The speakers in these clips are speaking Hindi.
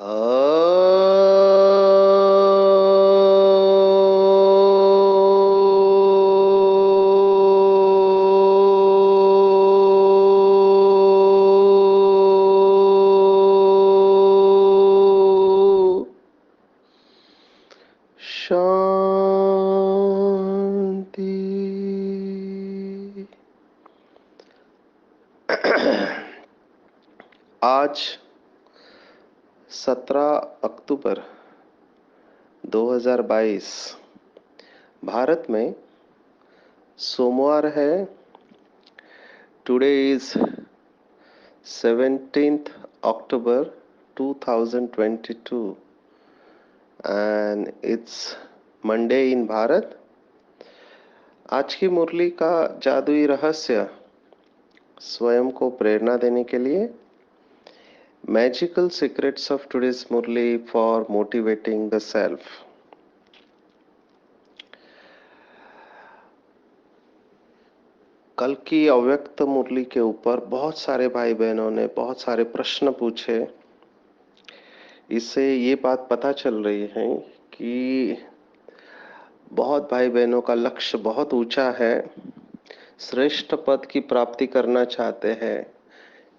शांति। आज 17 अक्टूबर 2022 भारत में सोमवार है। Today is 17th October 2022 and it's Monday in Bharat. आज की मुरली का जादुई रहस्य स्वयं को प्रेरणा देने के लिए magical secrets of today's Murli for motivating the self. कल की अव्यक्त मुरली के ऊपर बहुत सारे भाई बहनों ने बहुत सारे प्रश्न पूछे। इससे ये बात पता चल रही है कि बहुत भाई बहनों का लक्ष्य बहुत ऊंचा है, श्रेष्ठ पद की प्राप्ति करना चाहते हैं,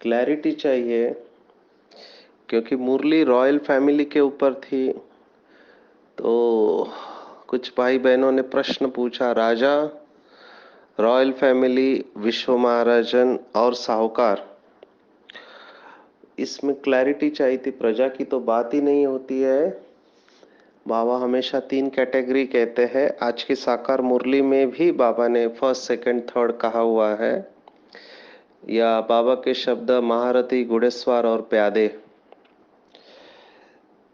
क्लैरिटी चाहिए। क्योंकि मुरली रॉयल फैमिली के ऊपर थी तो कुछ भाई बहनों ने प्रश्न पूछा, राजा, रॉयल फैमिली, विश्व महाराजन और साहूकार, इसमें क्लैरिटी चाहिए थी। प्रजा की तो बात ही नहीं होती है। बाबा हमेशा 3 कैटेगरी कहते हैं। आज की साकार मुरली में भी बाबा ने फर्स्ट, सेकंड, थर्ड कहा हुआ है, या बाबा के शब्द महारथी, घुड़सवार और प्यादे।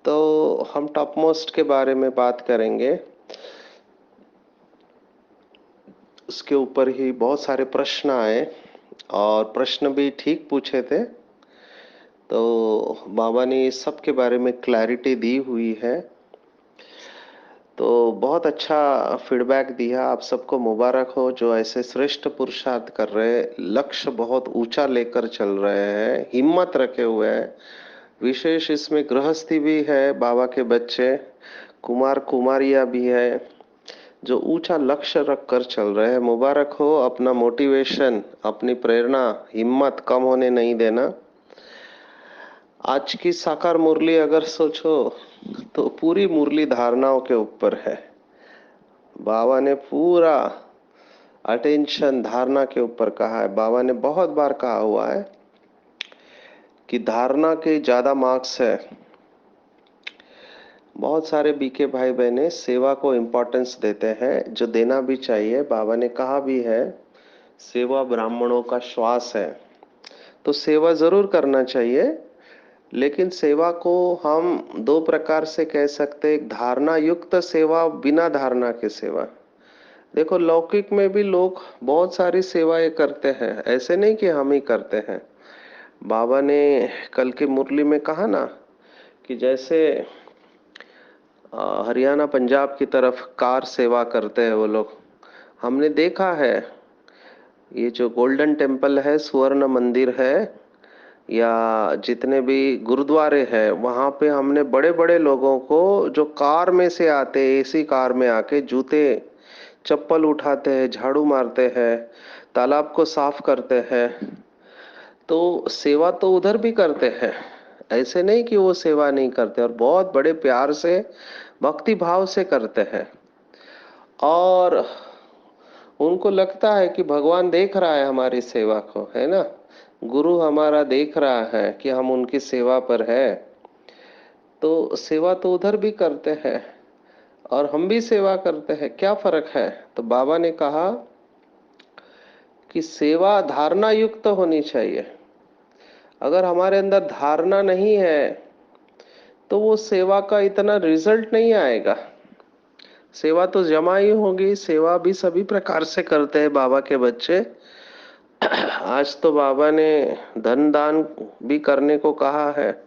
तो हम टॉप मोस्ट के बारे में बात करेंगे। उसके ऊपर ही बहुत सारे प्रश्न आए और प्रश्न भी ठीक पूछे थे, तो बाबा ने इस सब के बारे में क्लैरिटी दी हुई है। तो बहुत अच्छा फीडबैक दिया। आप सबको मुबारक हो जो ऐसे श्रेष्ठ पुरुषार्थ कर रहे हैं, लक्ष्य बहुत ऊंचा लेकर चल रहे हैं, हिम्मत रखे हुए हैं। विशेष इसमें गृहस्थी भी है, बाबा के बच्चे, कुमार कुमारियां भी है जो ऊंचा लक्ष्य रख कर चल रहे हैं। मुबारक हो। अपना मोटिवेशन, अपनी प्रेरणा, हिम्मत कम होने नहीं देना। आज की साकार मुरली अगर सोचो तो पूरी मुरली धारणाओं के ऊपर है। बाबा ने पूरा अटेंशन धारणा के ऊपर कहा है। बाबा ने बहुत बार कहा हुआ है कि धारणा के ज्यादा मार्क्स है। बहुत सारे बीके भाई बहने सेवा को इम्पोर्टेंस देते हैं, जो देना भी चाहिए। बाबा ने कहा भी है, सेवा ब्राह्मणों का श्वास है। तो सेवा जरूर करना चाहिए, लेकिन सेवा को हम 2 प्रकार से कह सकते। एक धारणा युक्त सेवा, बिना धारणा के सेवा। देखो, लौकिक में भी लोग बहुत सारी सेवाएं करते हैं, ऐसे नहीं कि हम ही करते हैं। बाबा ने कल की मुरली में कहा ना कि जैसे हरियाणा पंजाब की तरफ कार सेवा करते हैं वो लोग। हमने देखा है, ये जो गोल्डन टेम्पल है, स्वर्ण मंदिर है, या जितने भी गुरुद्वारे हैं, वहां पे हमने बड़े बड़े लोगों को जो कार में से आते, एसी कार में आके जूते चप्पल उठाते हैं, झाड़ू मारते हैं, तालाब को साफ करते हैं। तो सेवा तो उधर भी करते हैं, ऐसे नहीं कि वो सेवा नहीं करते, और बहुत बड़े प्यार से, भक्ति भाव से करते हैं। और उनको लगता है कि भगवान देख रहा है हमारी सेवा को, है ना। गुरु हमारा देख रहा है कि हम उनकी सेवा पर है। तो सेवा तो उधर भी करते हैं और हम भी सेवा करते हैं। क्या फर्क है? तो बाबा ने कहा कि सेवा धारणा युक्त होनी चाहिए। अगर हमारे अंदर धारणा नहीं है तो वो सेवा का इतना रिजल्ट नहीं आएगा। सेवा तो जमा ही होगी। सेवा भी सभी प्रकार से करते हैं बाबा के बच्चे। आज तो बाबा ने धन दान भी करने को कहा है।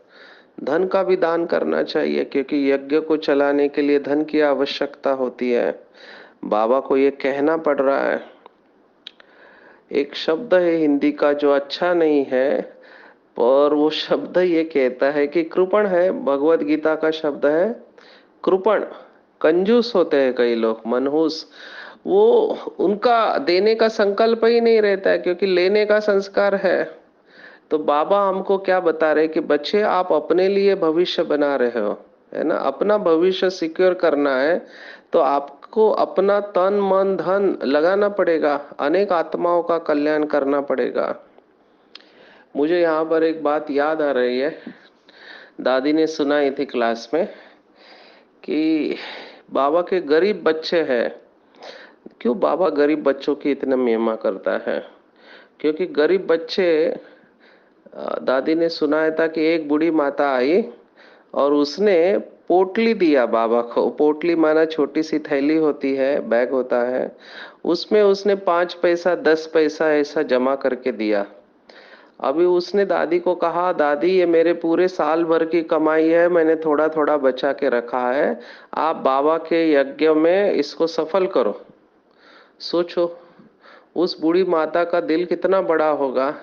धन का भी दान करना चाहिए, क्योंकि यज्ञ को चलाने के लिए धन की आवश्यकता होती है। बाबा को ये कहना पड़ रहा है। एक शब्द है हिंदी का जो अच्छा नहीं है, और वो शब्द ये कहता है कि कृपण है, भगवत गीता का शब्द है कृपण। कंजूस होते हैं कई लोग, मनहूस। वो उनका देने का संकल्प ही नहीं रहता है, क्योंकि लेने का संस्कार है। तो बाबा हमको क्या बता रहे कि बच्चे, आप अपने लिए भविष्य बना रहे हो, है ना, अपना भविष्य सिक्योर करना है, तो आपको अपना तन मन धन लगाना पड़ेगा, अनेक आत्माओं का कल्याण करना पड़ेगा। मुझे यहाँ पर एक बात याद आ रही है, दादी ने सुनाई थी क्लास में कि बाबा के गरीब बच्चे हैं। क्यों बाबा गरीब बच्चों की इतना महिमा करता है? क्योंकि गरीब बच्चे, दादी ने सुनाया था कि एक बूढ़ी माता आई और उसने पोटली दिया बाबा को। पोटली माना छोटी सी थैली होती है, बैग होता है, उसमें उसने 5 पैसा 10 पैसा ऐसा जमा करके दिया। अभी उसने दादी को कहा, दादी ये मेरे पूरे साल भर की कमाई है, मैंने थोड़ा थोड़ा बचा के रखा है, आप बाबा के यज्ञ में इसको सफल करो। सोचो उस बूढ़ी माता का दिल कितना बड़ा होगा।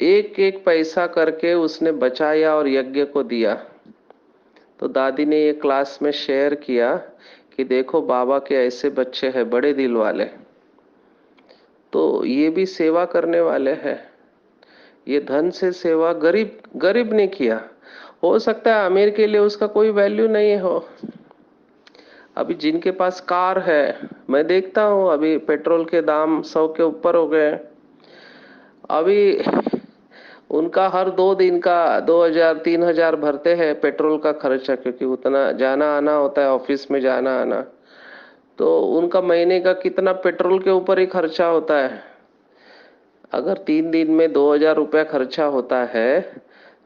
एक एक पैसा करके उसने बचाया और यज्ञ को दिया। तो दादी ने ये क्लास में शेयर किया कि देखो बाबा के ऐसे बच्चे हैं, बड़े दिल वाले, तो ये भी सेवा करने वाले हैं। ये धन से सेवा गरीब गरीब ने किया। हो सकता है अमीर के लिए उसका कोई वैल्यू नहीं हो। अभी जिनके पास कार है, मैं देखता हूँ अभी पेट्रोल के दाम 100 के ऊपर हो गए। अभी उनका हर 2 दिन का 2,000 3,000 भरते हैं पेट्रोल का खर्चा, क्योंकि उतना जाना आना होता है, ऑफिस में जाना आना। तो उनका महीने का कितना पेट्रोल के ऊपर ही खर्चा होता है। अगर 3 दिन में 2,000 रुपया खर्चा होता है,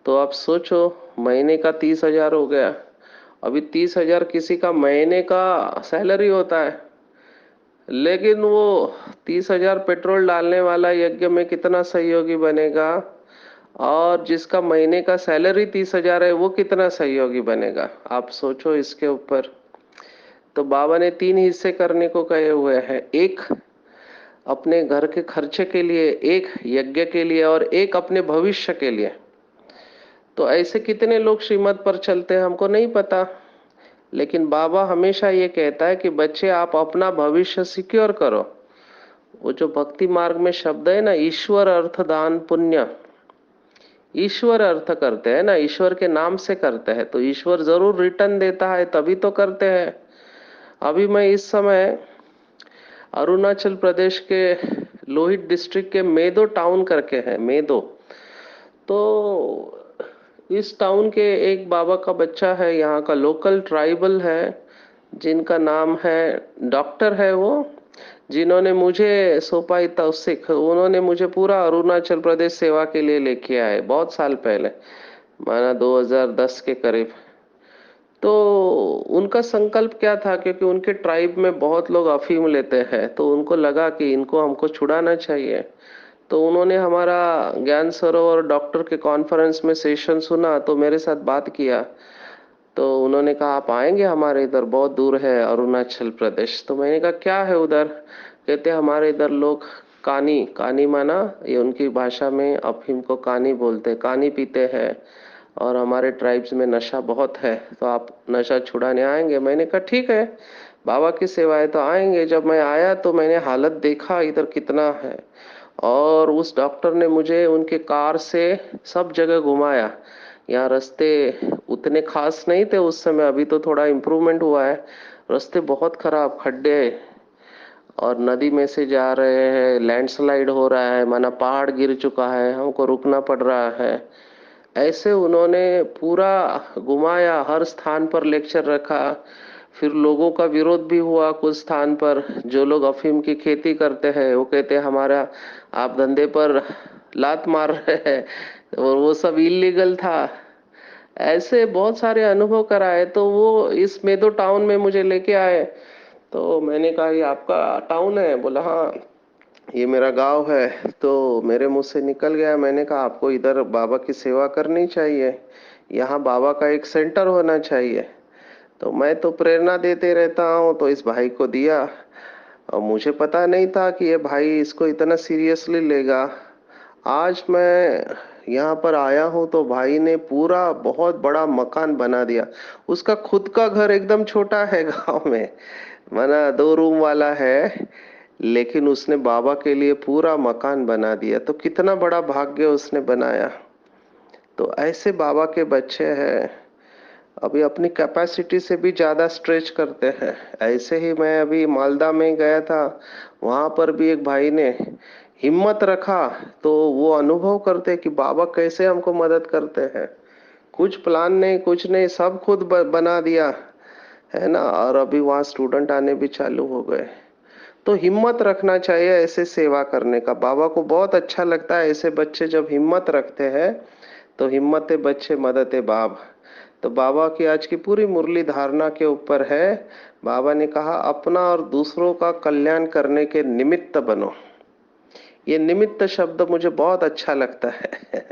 तो आप सोचो महीने का 30,000 हो गया। अभी 30,000 किसी का महीने का सैलरी होता है, लेकिन वो 30,000 पेट्रोल डालने वाला यज्ञ में कितना सहयोगी बनेगा, और जिसका महीने का सैलरी 30,000 है वो कितना सहयोगी बनेगा। आप सोचो इसके ऊपर। तो बाबा ने 3 हिस्से करने को कहे हुए हैं, एक अपने घर के खर्चे के लिए, एक यज्ञ के लिए, और एक अपने भविष्य के लिए। तो ऐसे कितने लोग श्रीमत पर चलते हैं हमको नहीं पता, लेकिन बाबा हमेशा ये कहता है कि बच्चे आप अपना भविष्य सिक्योर करो। वो जो भक्ति मार्ग में शब्द है ना, ईश्वर अर्थ दान पुण्य, ईश्वर अर्थ करते हैं ना, ईश्वर के नाम से करते हैं, तो ईश्वर जरूर रिटर्न देता है, तभी तो करते हैं। अभी मैं इस समय अरुणाचल प्रदेश के लोहित डिस्ट्रिक्ट के मेदो टाउन करके है, मेदो। तो इस टाउन के एक बाबा का बच्चा है, यहाँ का लोकल ट्राइबल है, जिनका नाम है, डॉक्टर है वो, जिन्होंने मुझे सौंपा तौसीक। उन्होंने मुझे पूरा अरुणाचल प्रदेश सेवा के लिए लेके आए बहुत साल पहले, माना 2010 के करीब। तो उनका संकल्प क्या था, क्योंकि उनके ट्राइब में बहुत लोग अफीम लेते हैं, तो उनको लगा कि इनको हमको छुड़ाना चाहिए। तो उन्होंने हमारा ज्ञान सरोवर डॉक्टर के कॉन्फ्रेंस में सेशन सुना, तो मेरे साथ बात किया। तो उन्होंने कहा आप आएंगे हमारे इधर, बहुत दूर है अरुणाचल प्रदेश। तो मैंने कहा क्या है उधर? कहते हमारे इधर लोग कानी, कानी माना ये उनकी भाषा में अफीम को कानी बोलते हैं, कानी पीते हैं, और हमारे ट्राइब्स में नशा बहुत है, तो आप नशा छुड़ाने आएंगे? मैंने कहा ठीक है, बाबा की सेवा है तो आएंगे। जब मैं आया तो मैंने हालत देखा इधर कितना है, और उस डॉक्टर ने मुझे उनके कार से सब जगह घुमाया। यहाँ रास्ते उतने खास नहीं थे उस समय, अभी तो थोड़ा इम्प्रूवमेंट हुआ है। रास्ते बहुत खराब, खड्डे, और नदी में से जा रहे हैं, लैंडस्लाइड हो रहा है, माना पहाड़ गिर चुका है, हमको रुकना पड़ रहा है। ऐसे उन्होंने पूरा घुमाया, हर स्थान पर लेक्चर रखा। फिर लोगों का विरोध भी हुआ कुछ स्थान पर, जो लोग अफीम की खेती करते हैं वो कहते हैं हमारा आप धंधे पर लात मार रहे हैं, और वो सब इलीगल था। ऐसे बहुत सारे अनुभव कराए, तो वो इस मेदो टाउन में मुझे लेके आए। तो मैंने कहा ये आपका टाउन है? बोला हाँ, ये मेरा गांव है। तो मेरे मुंह से निकल गया, मैंने कहा आपको इधर बाबा की सेवा करनी चाहिए, यहाँ बाबा का एक सेंटर होना चाहिए। तो मैं तो प्रेरणा देते रहता हूँ, तो इस भाई को दिया, और मुझे पता नहीं था कि ये भाई इसको इतना सीरियसली लेगा। आज मैं यहाँ पर आया हूँ तो भाई ने पूरा बहुत बड़ा मकान बना दिया। उसका खुद का घर एकदम छोटा है गांव में, माना 2 रूम वाला है, लेकिन उसने बाबा के लिए पूरा मकान बना दिया। तो कितना बड़ा भाग्य उसने बनाया। तो ऐसे बाबा के बच्चे हैं, अभी अपनी कैपेसिटी से भी ज्यादा स्ट्रेच करते हैं। ऐसे ही मैं अभी मालदा में गया था, वहां पर भी एक भाई ने हिम्मत रखा, तो वो अनुभव करते कि बाबा कैसे हमको मदद करते हैं। कुछ प्लान नहीं, कुछ नहीं, सब खुद बना दिया है ना। और अभी वहाँ स्टूडेंट आने भी चालू हो गए। तो हिम्मत रखना चाहिए ऐसे सेवा करने का। बाबा को बहुत अच्छा लगता है ऐसे बच्चे जब हिम्मत रखते हैं। तो हिम्मत बच्चे मदद बाप। तो बाबा की आज की पूरी मुरली धारणा के ऊपर है। बाबा ने कहा अपना और दूसरों का कल्याण करने के निमित्त बनो। ये निमित्त शब्द मुझे बहुत अच्छा लगता है।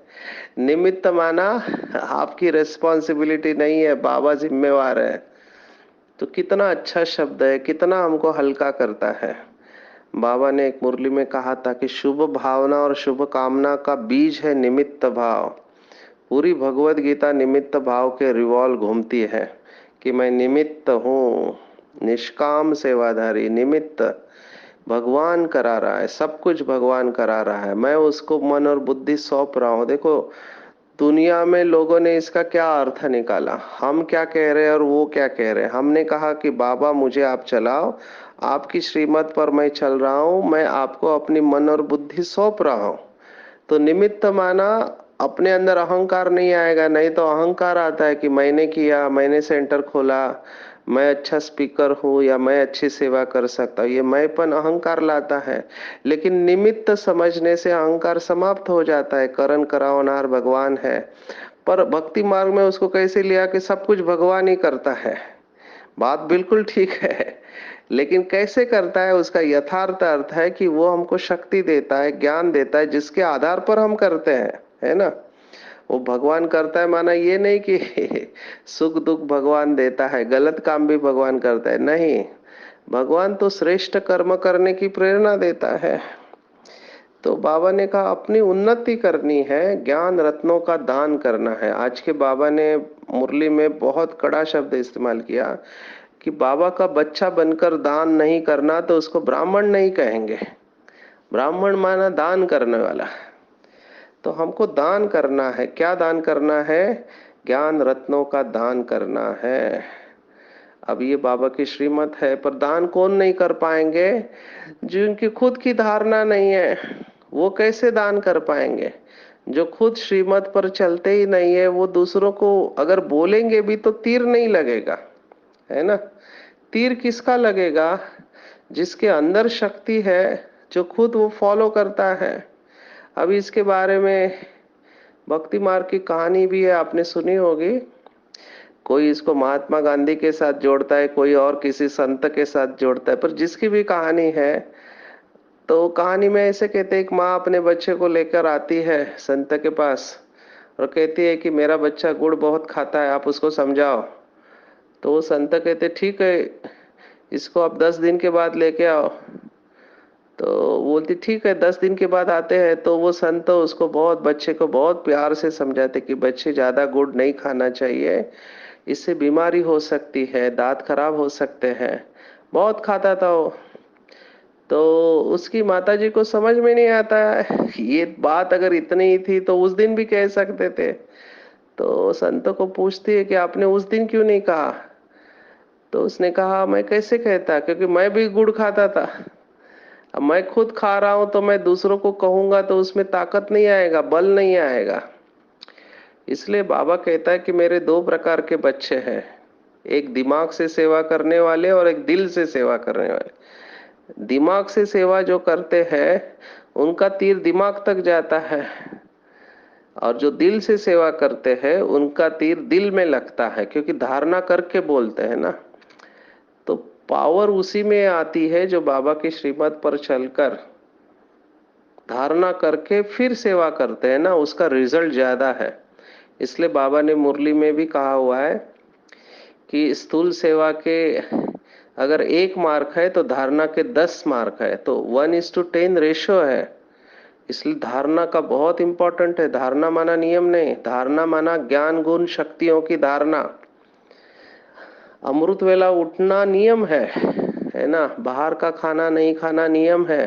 निमित्त माना आपकी रिस्पॉन्सिबिलिटी नहीं है, बाबा जिम्मेवार है। तो कितना अच्छा शब्द है, कितना हमको हल्का करता है। बाबा ने एक मुरली में कहा था कि शुभ भावना और शुभ कामना का बीज है निमित्त भाव। पूरी भगवत गीता निमित्त भाव के रिवॉल्व घूमती है कि मैं निमित्त हूँ, निष्काम सेवाधारी। निमित्त भगवान करा रहा है, सब कुछ भगवान करा रहा है, मैं उसको मन और बुद्धि सौंप रहा हूँ। देखो दुनिया में लोगों ने इसका क्या अर्थ निकाला, हम क्या कह रहे हैं और वो क्या कह रहे हैं। हमने कहा कि बाबा मुझे आप चलाओ, आपकी श्रीमत पर मैं चल रहा हूँ, मैं आपको अपनी मन और बुद्धि सौंप रहा हूँ। तो निमित्त माना अपने अंदर अहंकार नहीं आएगा। नहीं तो अहंकार आता है कि मैंने किया, मैंने सेंटर खोला, मैं अच्छा स्पीकर हूँ या मैं अच्छी सेवा कर सकता हूँ, ये मैंपन अहंकार लाता है। लेकिन निमित्त समझने से अहंकार समाप्त हो जाता है। करण करावनार भगवान है। पर भक्ति मार्ग में उसको कैसे लिया कि सब कुछ भगवान ही करता है। बात बिल्कुल ठीक है, लेकिन कैसे करता है उसका यथार्थ अर्थ है कि वो हमको शक्ति देता है, ज्ञान देता है, जिसके आधार पर हम करते हैं, है ना। वो भगवान करता है माना ये नहीं कि सुख दुख भगवान देता है, गलत काम भी भगवान करता है, नहीं। भगवान तो श्रेष्ठ कर्म करने की प्रेरणा देता है। तो बाबा ने कहा अपनी उन्नति करनी है, ज्ञान रत्नों का दान करना है। आज के बाबा ने मुरली में बहुत कड़ा शब्द इस्तेमाल किया कि बाबा का बच्चा बनकर दान नहीं करना तो उसको ब्राह्मण नहीं कहेंगे। ब्राह्मण माना दान करने वाला। तो हमको दान करना है। क्या दान करना है? ज्ञान रत्नों का दान करना है। अब ये बाबा की श्रीमत है, पर दान कौन नहीं कर पाएंगे? जिनकी खुद की धारणा नहीं है, वो कैसे दान कर पाएंगे? जो खुद श्रीमत पर चलते ही नहीं है, वो दूसरों को अगर बोलेंगे भी तो तीर नहीं लगेगा, है ना। तीर किसका लगेगा? जिसके अंदर शक्ति है, जो खुद वो फॉलो करता है। अभी इसके बारे में भक्ति मार्ग की कहानी भी है, आपने सुनी होगी। कोई इसको महात्मा गांधी के साथ जोड़ता है, कोई और किसी संत के साथ जोड़ता है, पर जिसकी भी कहानी है, तो कहानी में ऐसे कहते हैं एक माँ अपने बच्चे को लेकर आती है संत के पास और कहती है कि मेरा बच्चा गुड़ बहुत खाता है, आप उसको समझाओ। तो वो संत कहते ठीक है, इसको आप 10 दिन के बाद लेके आओ। तो बोलती ठीक है, 10 दिन के बाद आते हैं। तो वो संत उसको बहुत, बच्चे को बहुत प्यार से समझाते कि बच्चे ज्यादा गुड़ नहीं खाना चाहिए, इससे बीमारी हो सकती है, दांत खराब हो सकते हैं। बहुत खाता था वो। तो उसकी माताजी को समझ में नहीं आता है, ये बात अगर इतनी ही थी तो उस दिन भी कह सकते थे। तो संत को पूछती है कि आपने उस दिन क्यों नहीं कहा? तो उसने कहा मैं कैसे कहता, क्योंकि मैं भी गुड़ खाता था। अब मैं खुद खा रहा हूं तो मैं दूसरों को कहूंगा तो उसमें ताकत नहीं आएगा, बल नहीं आएगा। इसलिए बाबा कहता है कि मेरे 2 प्रकार के बच्चे हैं, एक दिमाग से सेवा करने वाले और एक दिल से सेवा करने वाले। दिमाग से सेवा जो करते हैं उनका तीर दिमाग तक जाता है, और जो दिल से सेवा करते हैं उनका तीर दिल में लगता है, क्योंकि धारणा करके बोलते हैं ना। तो पावर उसी में आती है जो बाबा की श्रीमत पर चलकर धारणा करके फिर सेवा करते हैं ना, उसका रिजल्ट ज्यादा है। इसलिए बाबा ने मुरली में भी कहा हुआ है कि स्थूल सेवा के अगर 1 मार्क है तो धारणा के 10 मार्क है, तो 1:10 रेशो है। इसलिए धारणा का बहुत इंपॉर्टेंट है। धारणा माना नियम नहीं, धारणा माना ज्ञान गुण शक्तियों की धारणा। अमृत वेला उठना नियम है ना। बाहर का खाना नहीं खाना नियम है,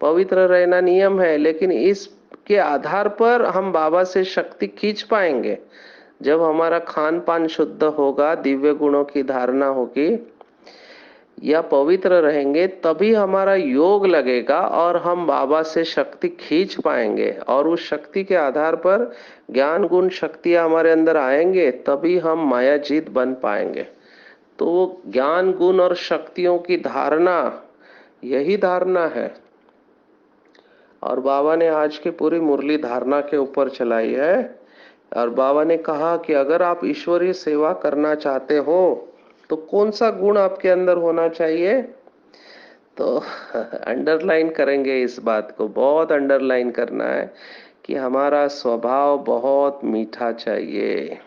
पवित्र रहना नियम है। लेकिन इसके आधार पर हम बाबा से शक्ति खींच पाएंगे जब हमारा खान पान शुद्ध होगा, दिव्य गुणों की धारणा होगी या पवित्र रहेंगे, तभी हमारा योग लगेगा और हम बाबा से शक्ति खींच पाएंगे। और उस शक्ति के आधार पर ज्ञान गुण शक्तियां हमारे अंदर आएंगे, तभी हम मायाजीत बन पाएंगे। तो वो ज्ञान गुण और शक्तियों की धारणा, यही धारणा है। और बाबा ने आज की पूरी मुरली धारणा के ऊपर चलाई है। और बाबा ने कहा कि अगर आप ईश्वरीय सेवा करना चाहते हो तो कौन सा गुण आपके अंदर होना चाहिए। तो अंडरलाइन करेंगे इस बात को, बहुत अंडरलाइन करना है कि हमारा स्वभाव बहुत मीठा चाहिए।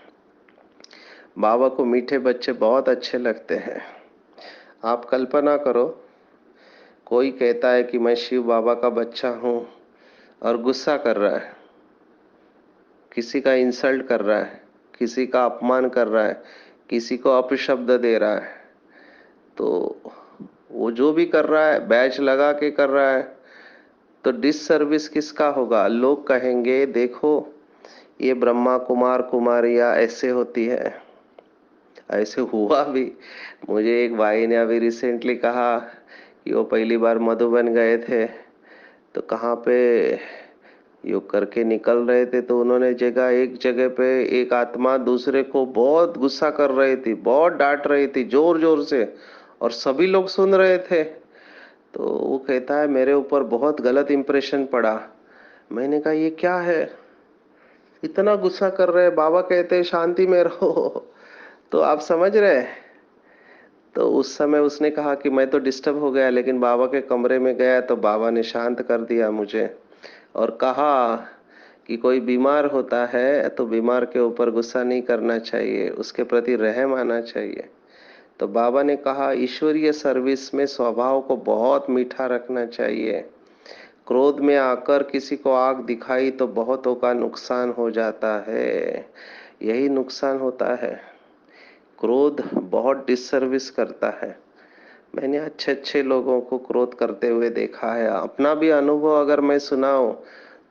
बाबा को मीठे बच्चे बहुत अच्छे लगते हैं। आप कल्पना करो, कोई कहता है कि मैं शिव बाबा का बच्चा हूं और गुस्सा कर रहा है, किसी का इंसल्ट कर रहा है, किसी का अपमान कर रहा है, किसी को अपशब्द दे रहा है, तो वो जो भी कर रहा है बैच लगा के कर रहा है, तो डिससर्विस किसका होगा। लोग कहेंगे देखो ये ब्रह्मा कुमार कुमारियां ऐसे होती है। ऐसे हुआ भी। मुझे एक भाई ने अभी रिसेंटली कहा कि वो पहली बार मधुबन गए थे, तो कहाँ पे योग करके निकल रहे थे, तो उन्होंने एक जगह पे एक आत्मा दूसरे को बहुत गुस्सा कर रही थी, बहुत डांट रही थी जोर जोर से, और सभी लोग सुन रहे थे। तो वो कहता है मेरे ऊपर बहुत गलत इंप्रेशन पड़ा। मैंने कहा ये क्या है, इतना गुस्सा कर रहे हैं, बाबा कहते हैं शांति में रहो। तो आप समझ रहे हैं। तो उस समय उसने कहा कि मैं तो डिस्टर्ब हो गया, लेकिन बाबा के कमरे में गया तो बाबा ने शांत कर दिया मुझे और कहा कि कोई बीमार होता है तो बीमार के ऊपर गुस्सा नहीं करना चाहिए, उसके प्रति रहम आना चाहिए। तो बाबा ने कहा ईश्वरीय सर्विस में स्वभाव को बहुत मीठा रखना चाहिए। क्रोध में आकर किसी को आग दिखाई तो बहुतों का नुकसान हो जाता है। यही नुकसान होता है। क्रोध बहुत डिससर्विस करता है। मैंने अच्छे अच्छे लोगों को क्रोध करते हुए देखा है। अपना भी अनुभव अगर मैं सुनाऊं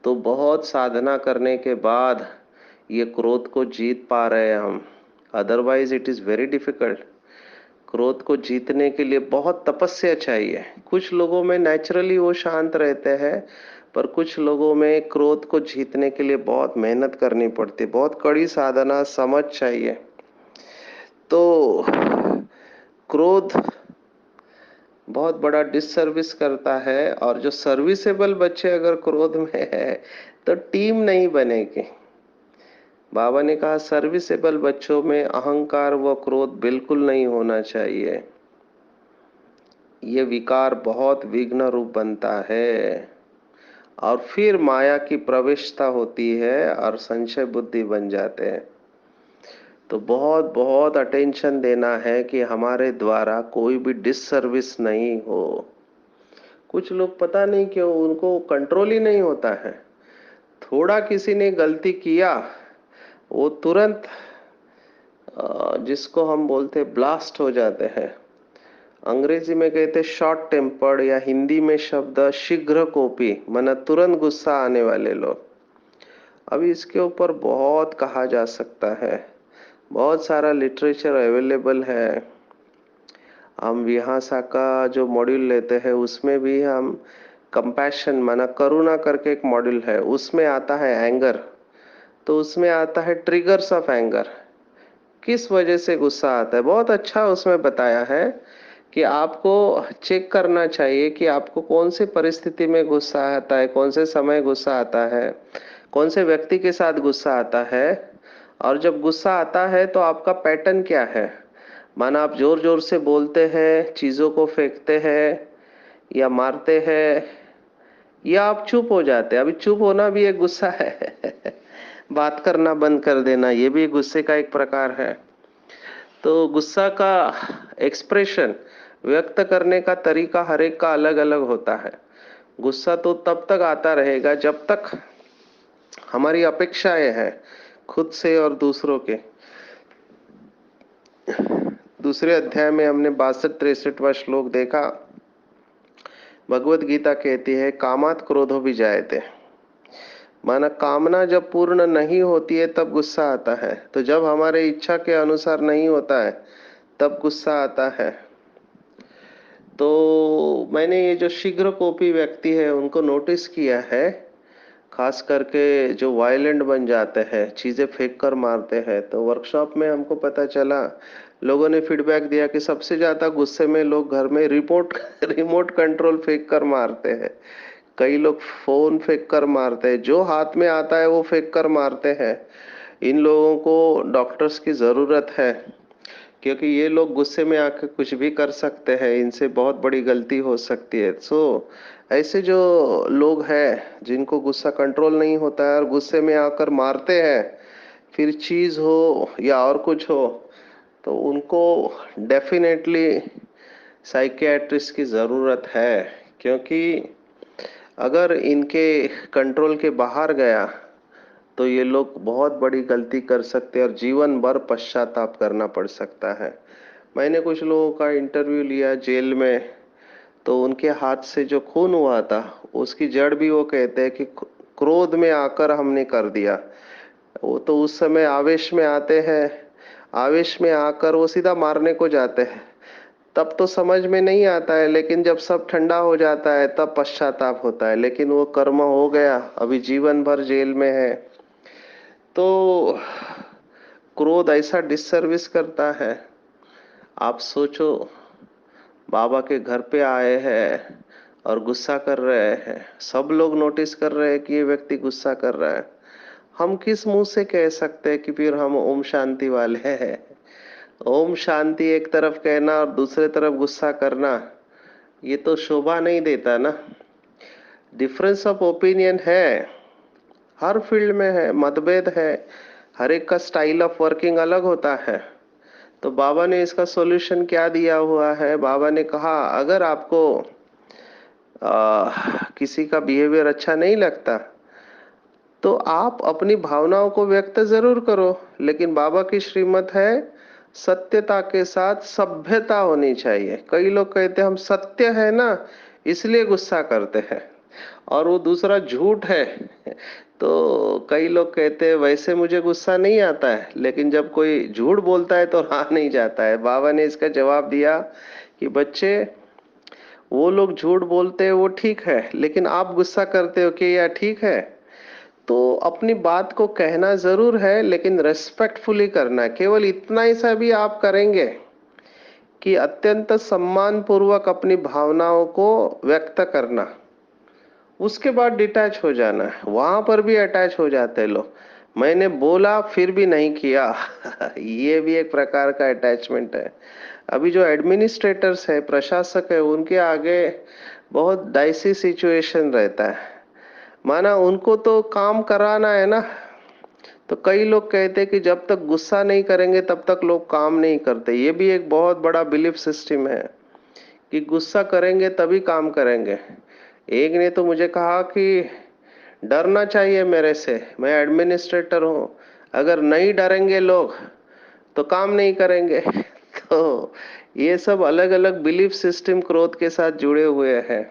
तो बहुत साधना करने के बाद ये क्रोध को जीत पा रहे हैं हम, otherwise it is very difficult. क्रोध को जीतने के लिए बहुत तपस्या चाहिए। कुछ लोगों में नेचुरली वो शांत रहते हैं, पर कुछ लोगों में क्रोध को जीतने के लिए बहुत मेहनत करनी पड़ती है, बहुत कड़ी साधना समझ चाहिए। तो क्रोध बहुत बड़ा डिससर्विस करता है, और जो सर्विसेबल बच्चे अगर क्रोध में है तो टीम नहीं बनेगी। बाबा ने कहा सर्विसेबल बच्चों में अहंकार व क्रोध बिल्कुल नहीं होना चाहिए। ये विकार बहुत विघ्न रूप बनता है और फिर माया की प्रविष्टता होती है और संशय बुद्धि बन जाते हैं। तो बहुत बहुत अटेंशन देना है कि हमारे द्वारा कोई भी डिससर्विस नहीं हो। कुछ लोग पता नहीं क्यों उनको कंट्रोल ही नहीं होता है। थोड़ा किसी ने गलती किया, वो तुरंत जिसको हम बोलते ब्लास्ट हो जाते हैं। अंग्रेजी में कहते शॉर्ट टेम्पर्ड, या हिंदी में शब्द शीघ्र कोपी, माना तुरंत गुस्सा आने वाले लोग। अभी इसके ऊपर बहुत कहा जा सकता है, बहुत सारा लिटरेचर अवेलेबल है। हम विहासा का जो मॉड्यूल लेते हैं उसमें भी हम कंपैशन माना करुणा करके एक मॉड्यूल है, उसमें आता है एंगर। तो उसमें आता है ट्रिगर्स ऑफ एंगर, किस वजह से गुस्सा आता है। बहुत अच्छा उसमें बताया है कि आपको चेक करना चाहिए कि आपको कौन सी परिस्थिति में गुस्सा आता है, कौन से समय गुस्सा आता है, कौन से व्यक्ति के साथ गुस्सा आता है। और जब गुस्सा आता है तो आपका पैटर्न क्या है। माना आप जोर जोर से बोलते हैं, चीजों को फेंकते हैं या मारते हैं, या आप चुप हो जाते हैं। अभी चुप होना भी एक गुस्सा है। बात करना बंद कर देना ये भी गुस्से का एक प्रकार है। तो गुस्सा का एक्सप्रेशन व्यक्त करने का तरीका हर एक का अलग अलग होता है। गुस्सा तो तब तक आता रहेगा जब तक हमारी अपेक्षाएं हैं खुद से और दूसरों के। दूसरे अध्याय में हमने 62-63वां श्लोक देखा। भगवत गीता कहती है कामात क्रोधो भी जायते, माना कामना जब पूर्ण नहीं होती है तब गुस्सा आता है। तो जब हमारे इच्छा के अनुसार नहीं होता है तब गुस्सा आता है। तो मैंने ये जो शीघ्र कोपी व्यक्ति है उनको नोटिस किया है, खास करके जो वायलेंट बन जाते हैं, चीजें फेंक कर मारते हैं। तो वर्कशॉप में हमको पता चला, लोगों ने फीडबैक दिया कि सबसे ज्यादा गुस्से में लोग घर में रिमोट कंट्रोल फेंक कर मारते हैं। कई लोग फोन फेंक कर मारते हैं, जो हाथ में आता है वो फेंक कर मारते हैं। इन लोगों को डॉक्टर्स की जरूरत है, क्योंकि ये लोग गुस्से में आकर कुछ भी कर सकते हैं, इनसे बहुत बड़ी गलती हो सकती है। ऐसे जो लोग हैं जिनको गुस्सा कंट्रोल नहीं होता है और गुस्से में आकर मारते हैं, फिर चीज हो या और कुछ हो, तो उनको डेफिनेटली साइकियाट्रिस्ट की ज़रूरत है। क्योंकि अगर इनके कंट्रोल के बाहर गया तो ये लोग बहुत बड़ी गलती कर सकते हैं और जीवन भर पश्चाताप करना पड़ सकता है। मैंने कुछ लोगों का इंटरव्यू लिया जेल में, तो उनके हाथ से जो खून हुआ था उसकी जड़ भी वो कहते हैं कि क्रोध में आकर हमने कर दिया। वो तो उस समय आवेश में आते हैं, आवेश में आकर वो सीधा मारने को जाते हैं। तब तो समझ में नहीं आता है, लेकिन जब सब ठंडा हो जाता है तब पश्चाताप होता है। लेकिन वो कर्म हो गया, अभी जीवन भर जेल में है। तो क्रोध ऐसा डिससर्विस करता है। आप सोचो, बाबा के घर पे आए हैं और गुस्सा कर रहे हैं, सब लोग नोटिस कर रहे हैं कि ये व्यक्ति गुस्सा कर रहा है। हम किस मुंह से कह सकते हैं कि फिर हम ओम शांति वाले हैं? ओम शांति एक तरफ कहना और दूसरे तरफ गुस्सा करना, ये तो शोभा नहीं देता ना। डिफरेंस ऑफ ओपिनियन है, हर फील्ड में है, मतभेद है, हर एक का स्टाइल ऑफ वर्किंग अलग होता है। तो बाबा ने इसका सॉल्यूशन क्या दिया हुआ है? बाबा ने कहा अगर आपको किसी का बिहेवियर अच्छा नहीं लगता तो आप अपनी भावनाओं को व्यक्त जरूर करो, लेकिन बाबा की श्रीमत है सत्यता के साथ सभ्यता होनी चाहिए। कई लोग कहते हैं हम सत्य है ना इसलिए गुस्सा करते हैं, और वो दूसरा झूठ है। तो कई लोग कहते हैं वैसे मुझे गुस्सा नहीं आता है, लेकिन जब कोई झूठ बोलता है तो रहा नहीं जाता है। बाबा ने इसका जवाब दिया कि बच्चे, वो लोग झूठ बोलते हैं वो ठीक है, लेकिन आप गुस्सा करते हो कि यह ठीक है। तो अपनी बात को कहना जरूर है, लेकिन रेस्पेक्टफुली करना है। केवल इतना ही सा भी आप करेंगे कि अत्यंत सम्मान पूर्वक अपनी भावनाओं को व्यक्त करना, उसके बाद डिटैच हो जाना है। वहां पर भी अटैच हो जाते हैं लोग, मैंने बोला फिर भी नहीं किया। ये भी एक प्रकार का अटैचमेंट है। अभी जो एडमिनिस्ट्रेटर्स है, प्रशासक है, उनके आगे बहुत डाइसी सिचुएशन रहता है। माना उनको तो काम कराना है ना। तो कई लोग कहते हैं कि जब तक गुस्सा नहीं करेंगे तब तक लोग काम नहीं करते। ये भी एक बहुत बड़ा बिलीफ सिस्टम है कि गुस्सा करेंगे तभी काम करेंगे। एक ने तो मुझे कहा कि डरना चाहिए मेरे से, मैं एडमिनिस्ट्रेटर हूँ, अगर नहीं डरेंगे लोग तो काम नहीं करेंगे। तो ये सब अलग अलग बिलीफ सिस्टम क्रोध के साथ जुड़े हुए हैं।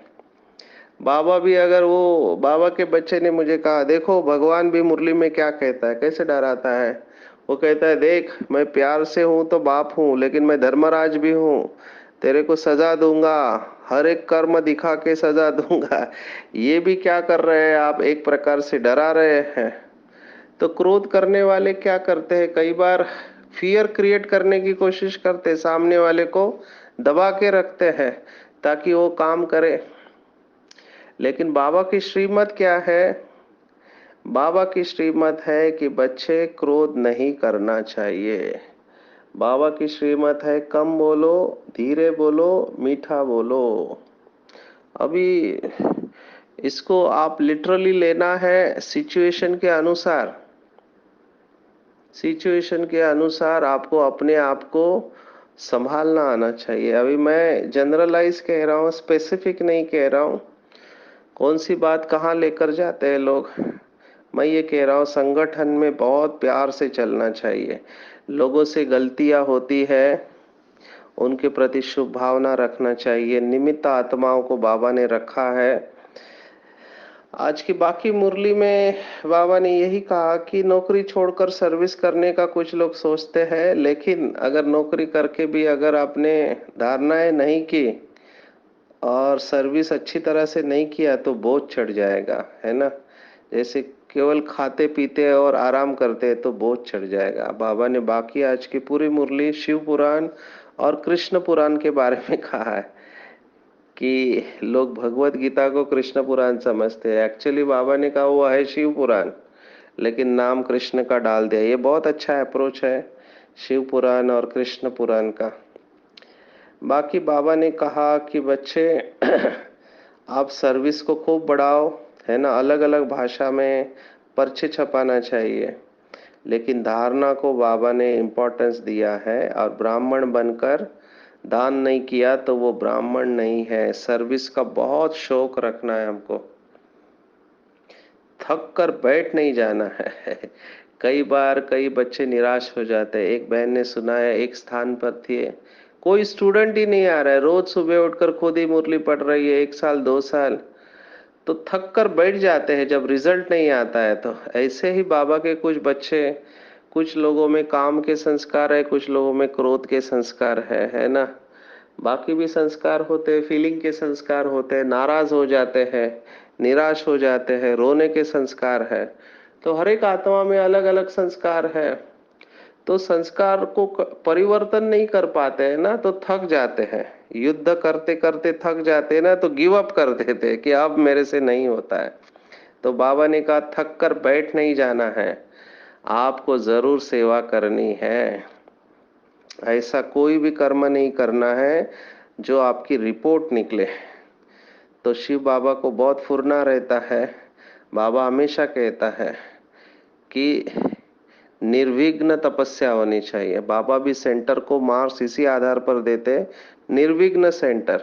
बाबा भी, अगर वो बाबा के बच्चे ने मुझे कहा देखो भगवान भी मुरली में क्या कहता है, कैसे डराता है। वो कहता है देख मैं प्यार से हूं तो बाप हूं, लेकिन मैं धर्मराज भी हूं, तेरे को सजा दूंगा, हर एक कर्म दिखा के सजा दूंगा। ये भी क्या कर रहे हैं आप, एक प्रकार से डरा रहे हैं। तो क्रोध करने वाले क्या करते हैं, कई बार फियर क्रिएट करने की कोशिश करते हैं, सामने वाले को दबा के रखते हैं ताकि वो काम करे। लेकिन बाबा की श्रीमत क्या है? बाबा की श्रीमत है कि बच्चे क्रोध नहीं करना चाहिए। बाबा की श्रीमत है कम बोलो, धीरे बोलो, मीठा बोलो। अभी इसको आप लिटरली लेना है सिचुएशन के अनुसार। सिचुएशन के अनुसार आपको अपने आप को संभालना आना चाहिए। अभी मैं जनरलाइज कह रहा हूँ, स्पेसिफिक नहीं कह रहा हूँ। कौन सी बात कहाँ लेकर जाते हैं लोग। मैं ये कह रहा हूँ संगठन में बहुत प्यार से चलना चाहिए। लोगों से गलतियां होती है, उनके प्रति शुभ भावना रखना चाहिए। निमित्त आत्माओं को बाबा ने रखा है। आज की बाकी मुरली में बाबा ने यही कहा कि नौकरी छोड़कर सर्विस करने का कुछ लोग सोचते हैं, लेकिन अगर नौकरी करके भी अगर आपने धारणाएं नहीं की और सर्विस अच्छी तरह से नहीं किया तो बोझ चढ़ जाएगा, है ना। जैसे केवल खाते पीते और आराम करते हैं तो बोझ चढ़ जाएगा। बाबा ने बाकी आज की पूरी मुरली शिव पुराण और कृष्ण पुराण के बारे में कहा है कि लोग भगवत गीता को कृष्ण पुराण समझते हैं। एक्चुअली बाबा ने कहा हुआ है शिव पुराण, लेकिन नाम कृष्ण का डाल दिया। ये बहुत अच्छा अप्रोच है शिव पुराण और कृष्ण पुराण का। बाकी बाबा ने कहा कि बच्चे आप सर्विस को खूब बढ़ाओ, है ना। अलग अलग भाषा में पर्चे छपाना चाहिए, लेकिन धारणा को बाबा ने इम्पोर्टेंस दिया है। और ब्राह्मण बनकर दान नहीं किया तो वो ब्राह्मण नहीं है। सर्विस का बहुत शौक रखना है हमको, थक कर बैठ नहीं जाना है। कई बार कई बच्चे निराश हो जाते हैं। एक बहन ने सुना है, एक स्थान पर थी, कोई स्टूडेंट ही नहीं आ रहा है, रोज सुबह उठकर खुद ही मुरली पढ़ रही है, 1 साल 2 साल, तो थक कर बैठ जाते हैं जब रिजल्ट नहीं आता है। तो ऐसे ही बाबा के कुछ बच्चे, कुछ लोगों में काम के संस्कार है, कुछ लोगों में क्रोध के संस्कार है ना। बाकी भी संस्कार होते हैं, फीलिंग के संस्कार होते हैं, नाराज हो जाते हैं, निराश हो जाते हैं, रोने के संस्कार है। तो हर एक आत्मा में अलग अलग संस्कार है। तो संस्कार को परिवर्तन नहीं कर पाते हैं ना, तो थक जाते हैं। युद्ध करते करते थक जाते हैं ना, तो गिव अप कर देते हैं कि अब मेरे से नहीं होता है। तो बाबा ने कहा थक कर बैठ नहीं जाना है, आपको जरूर सेवा करनी है। ऐसा कोई भी कर्म नहीं करना है जो आपकी रिपोर्ट निकले। तो शिव बाबा को बहुत फुरना रहता है। बाबा हमेशा कहता है कि निर्विघ्न तपस्या होनी चाहिए। बाबा भी सेंटर को मार्क्स इसी आधार पर देते, निर्विघ्न सेंटर।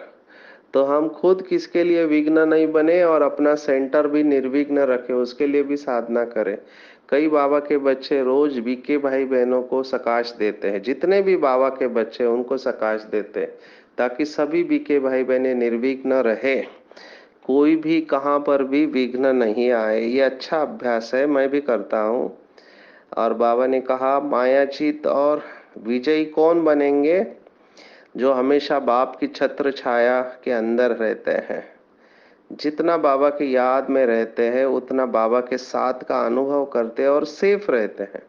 तो हम खुद किसके लिए विघ्न नहीं बने और अपना सेंटर भी निर्विघ्न रखे, उसके लिए भी साधना करें। कई बाबा के बच्चे रोज बीके भाई बहनों को सकाश देते हैं, जितने भी बाबा के बच्चे उनको सकाश देते हैं, ताकि सभी बीके भाई बहने निर्विघ्न रहे, कोई भी कहाँ पर भी विघ्न नहीं आए। ये अच्छा अभ्यास है, मैं भी करता हूँ। और बाबा ने कहा मायाजीत और विजयी कौन बनेंगे, जो हमेशा बाप की छत्र छाया के अंदर रहते हैं। जितना बाबा की याद में रहते हैं उतना बाबा के साथ का अनुभव करते हैं और सेफ रहते हैं।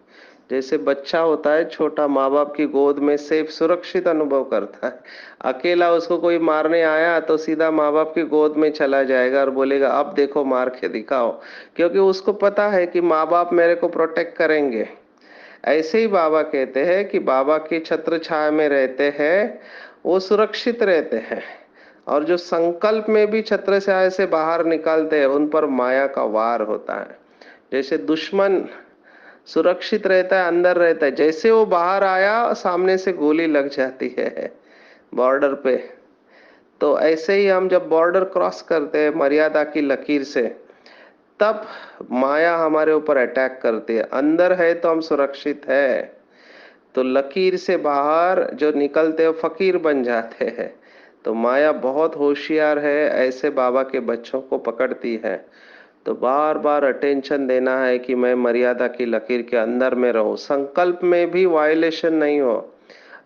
जैसे बच्चा होता है छोटा, माँ बाप की गोद में सेफ सुरक्षित अनुभव करता है। अकेला उसको कोई मारने आया तो सीधा माँ बाप की गोद में चला जाएगा और बोलेगा अब देखो मार के दिखाओ, क्योंकि उसको पता है कि माँ बाप मेरे को प्रोटेक्ट करेंगे। ऐसे ही बाबा कहते हैं कि बाबा की छत्र छाया में रहते हैं वो सुरक्षित रहते हैं, और जो संकल्प में भी छत्र छाया से बाहर निकलते हैं उन पर माया का वार होता है। जैसे दुश्मन सुरक्षित रहता है, अंदर रहता है, जैसे वो बाहर आया सामने से गोली लग जाती है बॉर्डर पे। तो ऐसे ही हम जब बॉर्डर क्रॉस करते हैं मर्यादा की लकीर से, तब माया हमारे ऊपर अटैक करती है। अंदर है तो हम सुरक्षित है, तो लकीर से बाहर जो निकलते हैं फकीर बन जाते हैं। तो माया बहुत होशियार है, ऐसे बाबा के बच्चों को पकड़ती है। तो बार बार अटेंशन देना है कि मैं मर्यादा की लकीर के अंदर में रहूं, संकल्प में भी वायलेशन नहीं हो,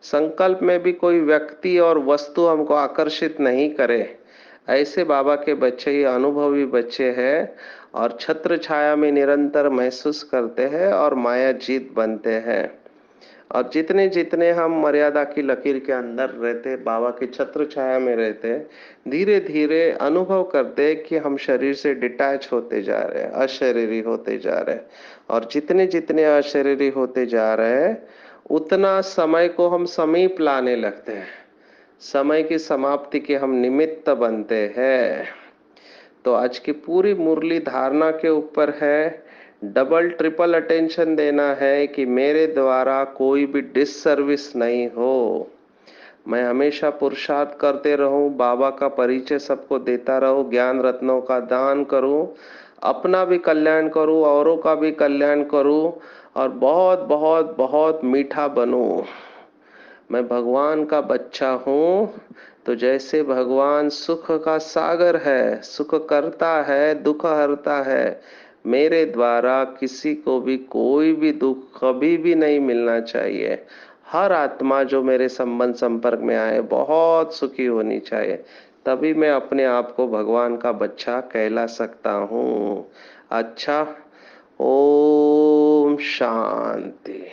संकल्प में भी कोई व्यक्ति और वस्तु हमको आकर्षित नहीं करे। ऐसे बाबा के बच्चे ही अनुभवी बच्चे हैं और छत्र छाया में निरंतर महसूस करते हैं और माया जीत बनते हैं। और जितने जितने हम मर्यादा की लकीर के अंदर रहते, बाबा की छत्र छाया में रहते, धीरे धीरे अनुभव करते कि हम शरीर से डिटैच होते जा रहे हैं, अशरीरी होते जा रहे हैं। और जितने जितने अशरीरी होते जा रहे हैं उतना समय को हम समीप लाने लगते हैं, समय की समाप्ति के हम निमित्त बनते हैं। तो आज की पूरी मुरली धारणा के ऊपर है। डबल ट्रिपल अटेंशन देना है कि मेरे द्वारा कोई भी डिससर्विस नहीं हो। मैं हमेशा पुरुषार्थ करते रहूं, बाबा का परिचय सबको देता रहूं, ज्ञान रत्नों का दान करूं, अपना भी कल्याण करूं, औरों का भी कल्याण करूं और बहुत बहुत बहुत मीठा बनूं। मैं भगवान का बच्चा हूँ, तो जैसे भगवान सुख का सागर है, सुख करता है, दुख हरता है, मेरे द्वारा किसी को भी कोई भी दुख कभी भी नहीं मिलना चाहिए। हर आत्मा जो मेरे संबंध संपर्क में आए बहुत सुखी होनी चाहिए, तभी मैं अपने आप को भगवान का बच्चा कहला सकता हूँ। अच्छा, ओम शांति।